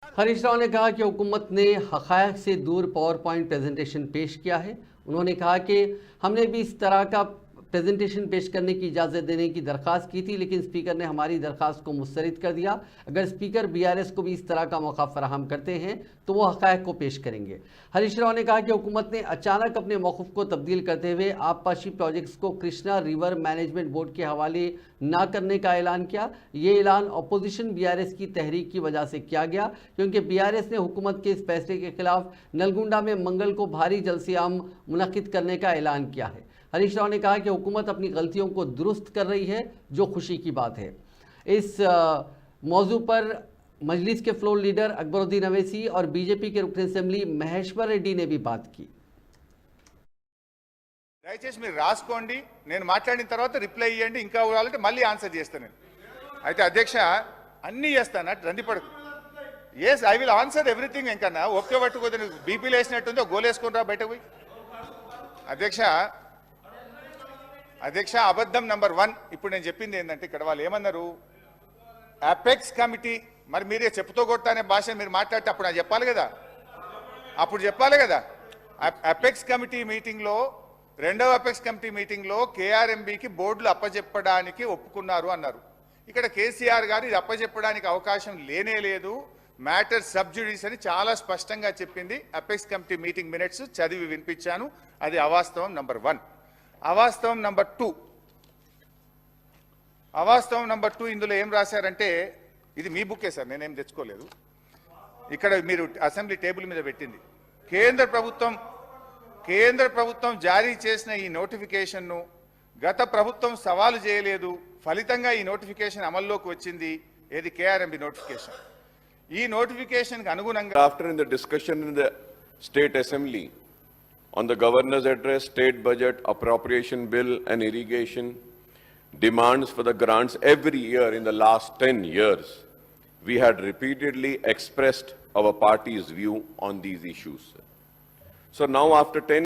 हरीश राव ने कहा कि हुकूमत ने हक़ाइक़ से दूर पावर पॉइंट प्रेजेंटेशन पेश किया है। उन्होंने कहा कि हमने भी इस तरह का प्रेजेंटेशन पेश करने की इजाज़त देने की दरख्वास्त की थी, लेकिन स्पीकर ने हमारी दरख्वास्त को मुस्तरद कर दिया। अगर स्पीकर बीआरएस को भी इस तरह का मौका फराहम करते हैं तो वो हक़ाइक़ को पेश करेंगे। हरीश राव ने कहा कि हुकूमत ने अचानक अपने मौक़िफ़ को तब्दील करते हुए आबपाशी प्रोजेक्ट्स को कृष्णा रिवर मैनेजमेंट बोर्ड के हवाले ना करने का ऐलान किया। ये ऐलान अपोजिशन बीआरएस की तहरीक की वजह से किया गया, क्योंकि बीआरएस ने हुकूमत के इस फैसले के खिलाफ नलगुंडा में मंगल को भारी जलसे आम मुनक़िद करने का ऐलान किया है। हरीश राव ने कहा कि हुकूमत अपनी गलतियों को दुरुस्त कर रही है, जो खुशी की बात है। इस मौजू पर मजलिस के फ्लोर लीडर अकबरुद्दीन अवैसी और बीजेपी के रुकन असेंबली महेश्वर रेड्डी ने भी बात की। దయచేసి మీరు రాసుకోండి, నేను మాట్లాడిన తర్వాత రిప్లై ఇవ్వండి, ఇంకా కావాలంటే మళ్ళీ ఆన్సర్ చేస్తాను నేను. అయితే అధ్యక్ష అన్నీ చేస్తాను, రంది పడకు. Yes, I will answer everything. ఇంకన్నా ఒకే పట్టుకోదు, బీపీలు వేసినట్టుందో గోలేసుకొని రా బయటకు పోయి. అధ్యక్ష అబద్ధం నంబర్ 1. ఇప్పుడు నేను చెప్పింది ఏంటంటే, ఇక్కడ వాళ్ళు ఏమన్నారు, అపెక్స్ కమిటీ, మరి మీరే చెప్పుతో కొట్టానే భాష మీరు మాట్లాడితే అప్పుడు నాకు చెప్పాలి కదా. అపెక్స్ కమిటీ మీటింగ్లో, రెండవ అపెక్స్ కమిటీ మీటింగ్లో కేఆర్ఎంబీకి బోర్డులు అప్పజెప్పడానికి ఒప్పుకున్నారు అన్నారు. ఇక్కడ కేసీఆర్ గారు ఇది అప్పజెప్పడానికి అవకాశం లేనే లేదు, మ్యాటర్ సబ్జుడిస్ అని చాలా స్పష్టంగా చెప్పింది. అపెక్స్ కమిటీ మీటింగ్ మినిట్స్ చదివి వినిపించాను. అది అవాస్తవం నంబర్ 1. అవాస్తవం నంబర్ 2 ఇందులో ఏం రాశారంటే, ఇది మీ బుక్కే సార్, నేనేం తెచ్చుకోలేదు. ఇక్కడ మీరు అసెంబ్లీ టేబుల్ మీద పెట్టింది. కేంద్ర ప్రభుత్వం జారీ చేసిన ఈ నోటిఫికేషన్ను గత ప్రభుత్వం సవాలు చేయలేదు, ఫలితంగా ఈ నోటిఫికేషన్ అమల్లోకి వచ్చింది. ఏది కేఆర్ఎంబి నోటిఫికేషన్. ఈ నోటిఫికేషన్ కి అనుగుణంగా after in the discussion in the state assembly on the governor's address, state budget, appropriation bill and irrigation demands for the grants every year in the last 10 years, we had repeatedly expressed our party's view on these issues. So now after 10